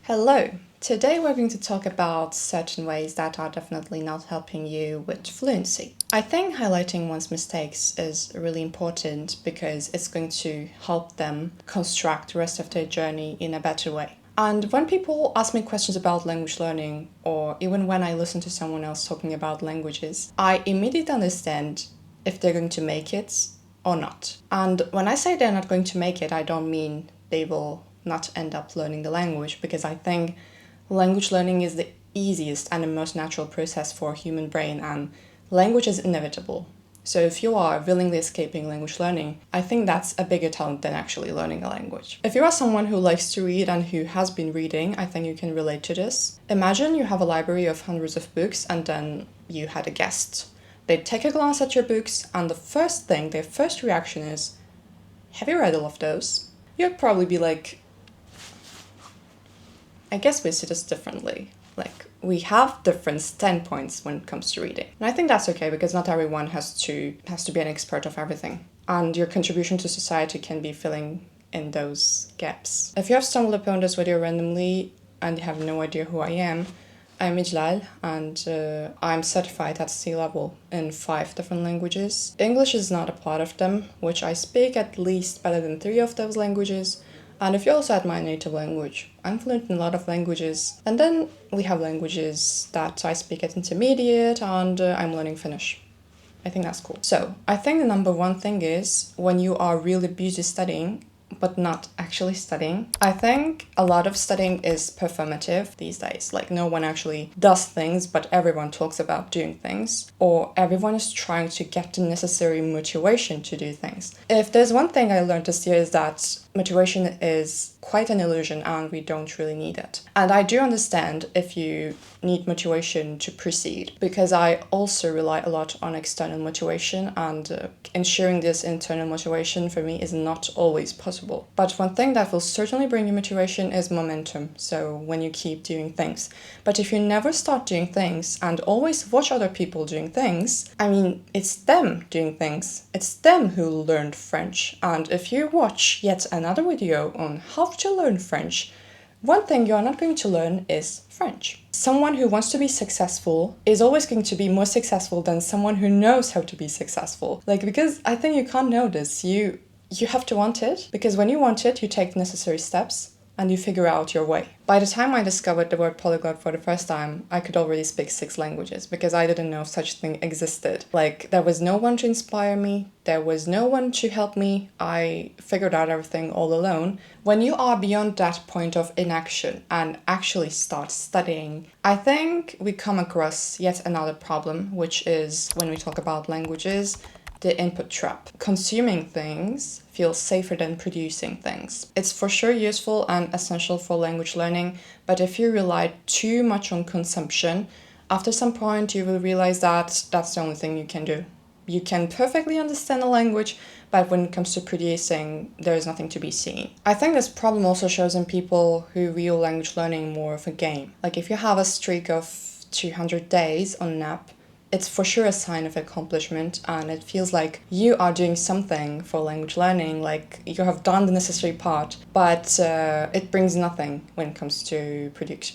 Hello! Today we're going to talk about certain ways that are definitely not helping you with fluency. I think highlighting one's mistakes is really important because it's going to help them construct the rest of their journey in a better way. And when people ask me questions about language learning, or even when I listen to someone else talking about languages, I immediately understand if they're going to make it or not. And when I say they're not going to make it, I don't mean they will not end up learning the language, because I think language learning is the easiest and the most natural process for a human brain, and language is inevitable. So if you are willingly escaping language learning, I think that's a bigger talent than actually learning a language. If you are someone who likes to read and who has been reading, I think you can relate to this. Imagine you have a library of hundreds of books and then you had a guest. They take a glance at your books and their first reaction is, "Have you read all of those?" You'd probably be like, I guess we see this differently. Like, we have different standpoints when it comes to reading. And I think that's okay, because not everyone has to be an expert of everything. And your contribution to society can be filling in those gaps. If you have stumbled upon this video randomly and you have no idea who I am, I'm İclal, and I'm certified at C level in 5 different languages. English is not a part of them, which I speak at least better than 3 of those languages. And if you also add my native language, I'm fluent in a lot of languages. And then we have languages that I speak at intermediate, and I'm learning Finnish. I think that's cool. So I think the number one thing is, when you are really busy studying, but not actually studying. I think a lot of studying is performative these days. Like, no one actually does things, but everyone talks about doing things. Or everyone is trying to get the necessary motivation to do things. If there's one thing I learned this year, is that motivation is quite an illusion and we don't really need it. And I do understand if you need motivation to proceed, because I also rely a lot on external motivation, and ensuring this internal motivation for me is not always possible. But one thing that will certainly bring you motivation is momentum, so when you keep doing things. But if you never start doing things and always watch other people doing things, I mean, it's them doing things. It's them who learned French. And if you watch yet another video on how to learn French, one thing you're not going to learn is French. Someone who wants to be successful is always going to be more successful than someone who knows how to be successful. Like, because I think you can't know this. You have to want it, because when you want it, you take the necessary steps and you figure out your way. By the time I discovered the word polyglot for the first time, I could already speak 6 languages, because I didn't know such thing existed. Like, there was no one to inspire me, there was no one to help me, I figured out everything all alone. When you are beyond that point of inaction and actually start studying, I think we come across yet another problem, which is, when we talk about languages, the input trap. Consuming things feels safer than producing things. It's for sure useful and essential for language learning, but if you rely too much on consumption, after some point you will realize that that's the only thing you can do. You can perfectly understand the language, but when it comes to producing, there is nothing to be seen. I think this problem also shows in people who view language learning more of a game. Like, if you have a streak of 200 days on an app, it's for sure a sign of accomplishment, and it feels like you are doing something for language learning, like you have done the necessary part, but it brings nothing when it comes to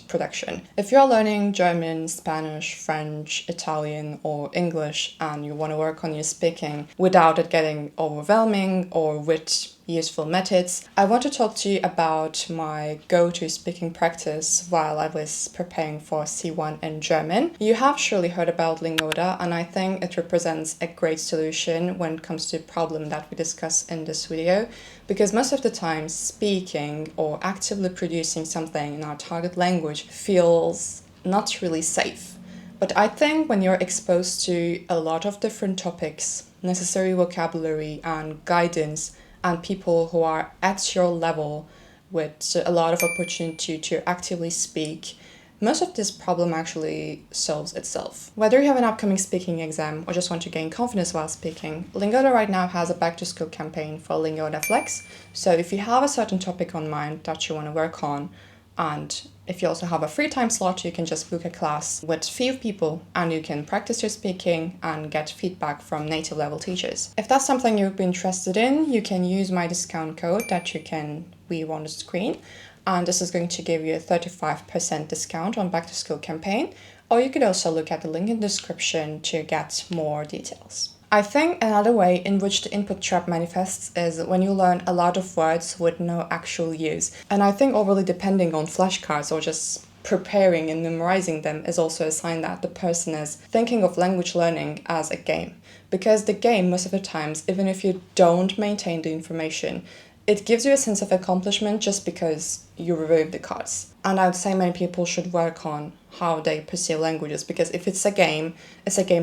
production. If you're learning German, Spanish, French, Italian, or English, and you want to work on your speaking without it getting overwhelming or with useful methods, I want to talk to you about my go-to speaking practice while I was preparing for C1 in German. You have surely heard about Lingoda, and I think it represents a great solution when it comes to the problem that we discuss in this video, because most of the time speaking or actively producing something in our target language feels not really safe. But I think when you're exposed to a lot of different topics, necessary vocabulary and guidance, and people who are at your level with a lot of opportunity to actively speak, most of this problem actually solves itself. Whether you have an upcoming speaking exam or just want to gain confidence while speaking, Lingoda right now has a back-to-school campaign for Lingoda Flex. So if you have a certain topic on mind that you want to work on, and if you also have a free time slot, you can just book a class with few people and you can practice your speaking and get feedback from native level teachers. If that's something you'd be interested in, you can use my discount code that you can view on the screen. and this is going to give you a 35% discount on back to school campaign, or you could also look at the link in the description to get more details. I think another way in which the input trap manifests is when you learn a lot of words with no actual use. And I think overly depending on flashcards or just preparing and memorizing them is also a sign that the person is thinking of language learning as a game. Because the game, most of the times, even if you don't maintain the information, it gives you a sense of accomplishment just because you remove the cards. And I would say many people should work on how they perceive languages, because if it's a game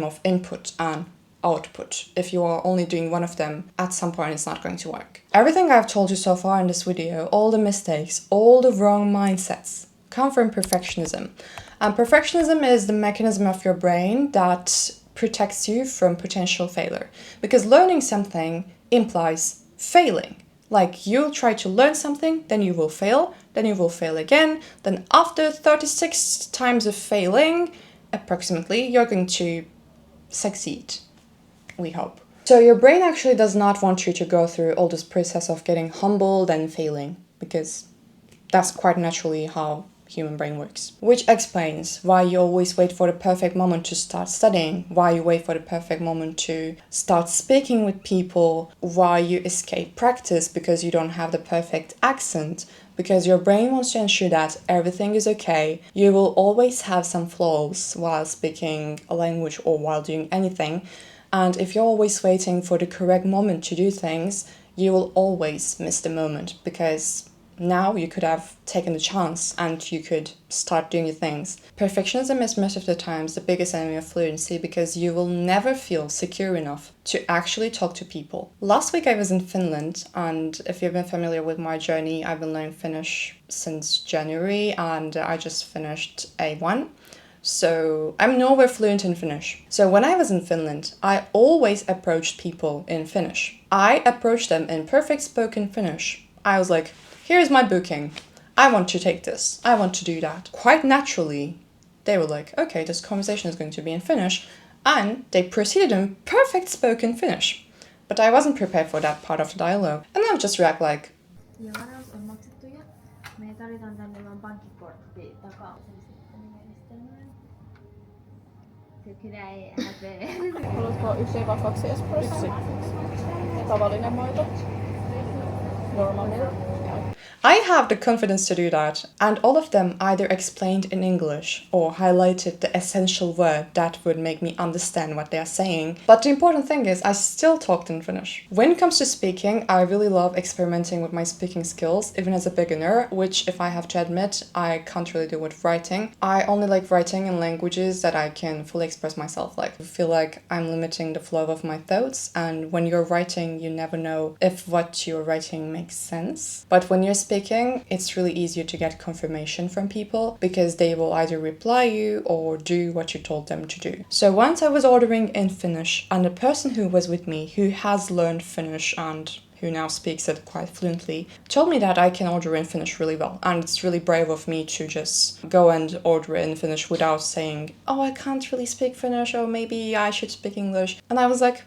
of input and output. If you are only doing one of them, at some point it's not going to work. Everything I've told you so far in this video, all the mistakes, all the wrong mindsets, come from perfectionism. And perfectionism is the mechanism of your brain that protects you from potential failure. Because learning something implies failing. Like, you'll try to learn something, then you will fail again, then after 36 times of failing, approximately, you're going to succeed. We hope. So your brain actually does not want you to go through all this process of getting humbled and failing, because that's quite naturally how human brain works. Which explains why you always wait for the perfect moment to start studying, why you wait for the perfect moment to start speaking with people, why you escape practice because you don't have the perfect accent, because your brain wants to ensure that everything is okay. You will always have some flaws while speaking a language or while doing anything. And if you're always waiting for the correct moment to do things, you will always miss the moment, because now you could have taken the chance and you could start doing your things. Perfectionism is most of the times the biggest enemy of fluency, because you will never feel secure enough to actually talk to people. Last week I was in Finland, and if you've been familiar with my journey, I've been learning Finnish since January, and I just finished A1. So I'm nowhere fluent in Finnish. So when I was in Finland, I always approached people in Finnish. I approached them in perfect spoken Finnish. I was like, here's my booking. I want to take this. I want to do that. Quite naturally, they were like, okay, this conversation is going to be in Finnish. And they proceeded in perfect spoken Finnish. But I wasn't prepared for that part of the dialogue. And I would just react like, Ja varaus on maksettu ja me tarvitaan tänne vaan pankkikortti takaa. So could I have a... Haluatko yksi vai kaksi espressoa? Tavallinen maito. Normal milk. I have the confidence to do that, and all of them either explained in English or highlighted the essential word that would make me understand what they are saying. But the important thing is, I still talked in Finnish. When it comes to speaking, I really love experimenting with my speaking skills, even as a beginner, which, if I have to admit, I can't really do with writing. I only like writing in languages that I can fully express myself. Like, I feel like I'm limiting the flow of my thoughts, and when you're writing, you never know if what you're writing makes sense. But when you're speaking, it's really easier to get confirmation from people, because they will either reply you or do what you told them to do. So once I was ordering in Finnish, and the person who was with me, who has learned Finnish and who now speaks it quite fluently, told me that I can order in Finnish really well. And it's really brave of me to just go and order in Finnish without saying, oh, I can't really speak Finnish, or maybe I should speak English. And I was like,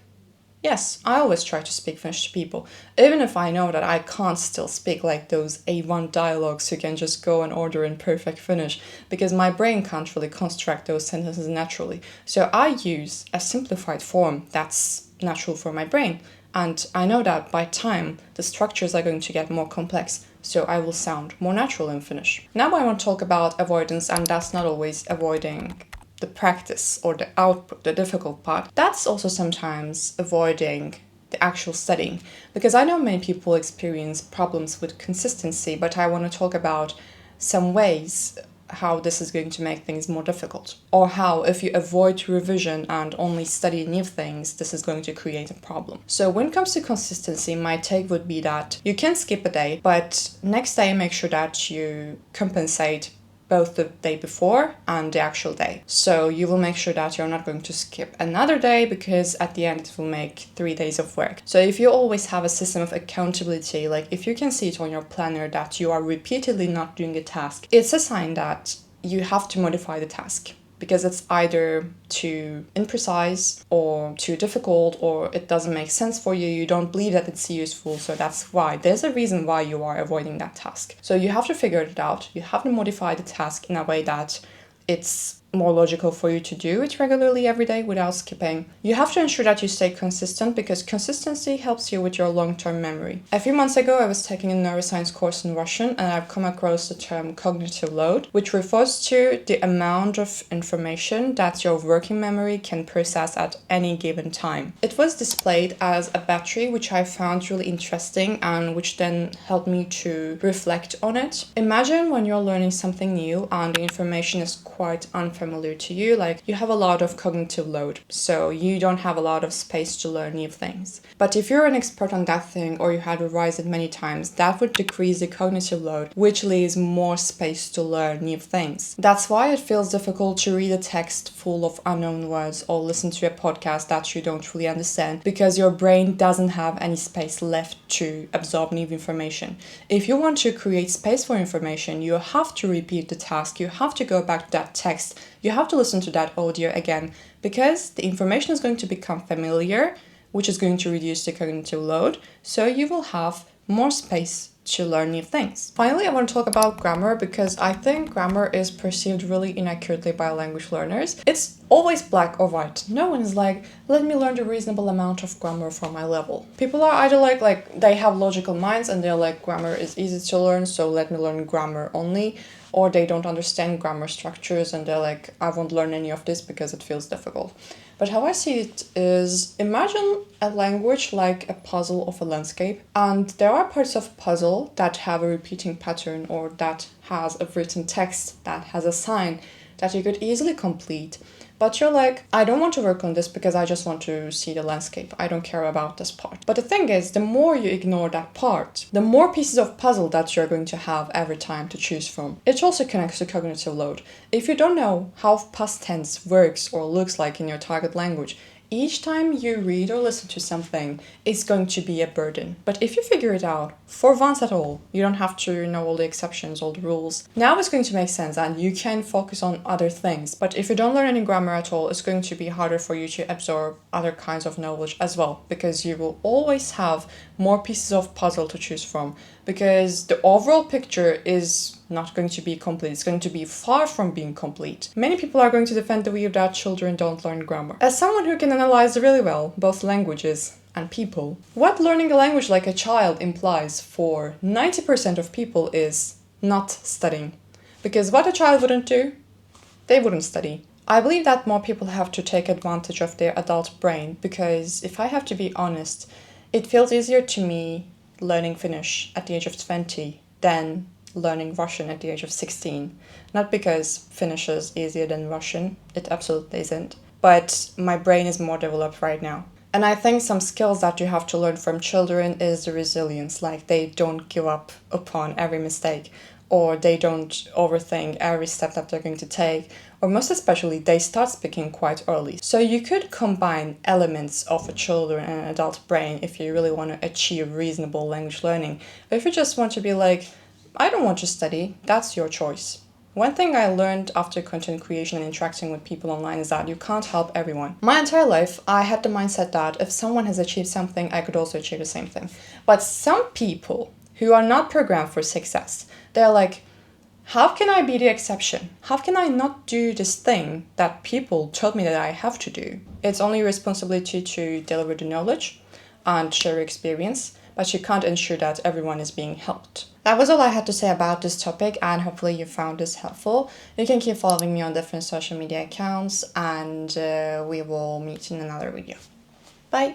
yes, I always try to speak Finnish to people, even if I know that I can't still speak like those A1 dialogues who can just go and order in perfect Finnish, because my brain can't really construct those sentences naturally. So I use a simplified form that's natural for my brain, and I know that by time the structures are going to get more complex, so I will sound more natural in Finnish. Now I want to talk about avoidance, and that's not always avoiding the practice or the output, the difficult part. That's also sometimes avoiding the actual studying, because I know many people experience problems with consistency, but I want to talk about some ways how this is going to make things more difficult, or how if you avoid revision and only study new things, this is going to create a problem. So when it comes to consistency, my take would be that you can skip a day, but next day make sure that you compensate both the day before and the actual day. So you will make sure that you're not going to skip another day, because at the end it will make 3 days of work. So if you always have a system of accountability, like if you can see it on your planner that you are repeatedly not doing a task, it's a sign that you have to modify the task, because it's either too imprecise or too difficult, or it doesn't make sense for you. You don't believe that it's useful, so that's why. There's a reason why you are avoiding that task. So you have to figure it out. You have to modify the task in a way that it's more logical for you to do it regularly every day without skipping. You have to ensure that you stay consistent, because consistency helps you with your long-term memory. A few months ago, I was taking a neuroscience course in Russian, and I've come across the term cognitive load, which refers to the amount of information that your working memory can process at any given time. It was displayed as a battery, which I found really interesting and which then helped me to reflect on it. Imagine when you're learning something new and the information is quite unfamiliar to you, like you have a lot of cognitive load, so you don't have a lot of space to learn new things. But if you're an expert on that thing, or you had revised it many times, that would decrease the cognitive load, which leaves more space to learn new things. That's why it feels difficult to read a text full of unknown words or listen to a podcast that you don't really understand, because your brain doesn't have any space left to absorb new information. If you want to create space for information, you have to repeat the task, you have to go back to that text, you have to listen to that audio again, because the information is going to become familiar, which is going to reduce the cognitive load, so you will have more space to learn new things. Finally, I want to talk about grammar, because I think grammar is perceived really inaccurately by language learners. It's always black or white. No one is like, let me learn a reasonable amount of grammar for my level. People are either like they have logical minds and they're like, grammar is easy to learn, so let me learn grammar only. Or they don't understand grammar structures and they're like, I won't learn any of this because it feels difficult. But how I see it is, imagine a language like a puzzle of a landscape, and there are parts of puzzle that have a repeating pattern, or that has a written text, that has a sign that you could easily complete. But you're like, I don't want to work on this because I just want to see the landscape. I don't care about this part. But the thing is, the more you ignore that part, the more pieces of puzzle that you're going to have every time to choose from. It also connects to cognitive load. If you don't know how past tense works or looks like in your target language, each time you read or listen to something, it's going to be a burden. But if you figure it out, for once at all, you don't have to know all the exceptions, all the rules. Now it's going to make sense and you can focus on other things. But if you don't learn any grammar at all, it's going to be harder for you to absorb other kinds of knowledge as well, because you will always have more pieces of puzzle to choose from, because the overall picture is not going to be complete. It's going to be far from being complete. Many people are going to defend the view that children don't learn grammar. As someone who can analyze really well both languages and people, what learning a language like a child implies for 90% of people is not studying. Because what a child wouldn't do, they wouldn't study. I believe that more people have to take advantage of their adult brain, because if I have to be honest, it feels easier to me learning Finnish at the age of 20 than learning Russian at the age of 16. Not because Finnish is easier than Russian, it absolutely isn't, but my brain is more developed right now. And I think some skills that you have to learn from children is the resilience, like they don't give up upon every mistake, or they don't overthink every step that they're going to take, or most especially, they start speaking quite early. So you could combine elements of a children and an adult brain if you really want to achieve reasonable language learning. But if you just want to be like, I don't want to study, that's your choice. One thing I learned after content creation and interacting with people online is that you can't help everyone. My entire life, I had the mindset that if someone has achieved something, I could also achieve the same thing. But some people who are not programmed for success, they're like, how can I be the exception? How can I not do this thing that people told me that I have to do? It's only your responsibility to deliver the knowledge and share your experience, but you can't ensure that everyone is being helped. That was all I had to say about this topic, and hopefully you found this helpful. You can keep following me on different social media accounts, and we will meet in another video. Bye!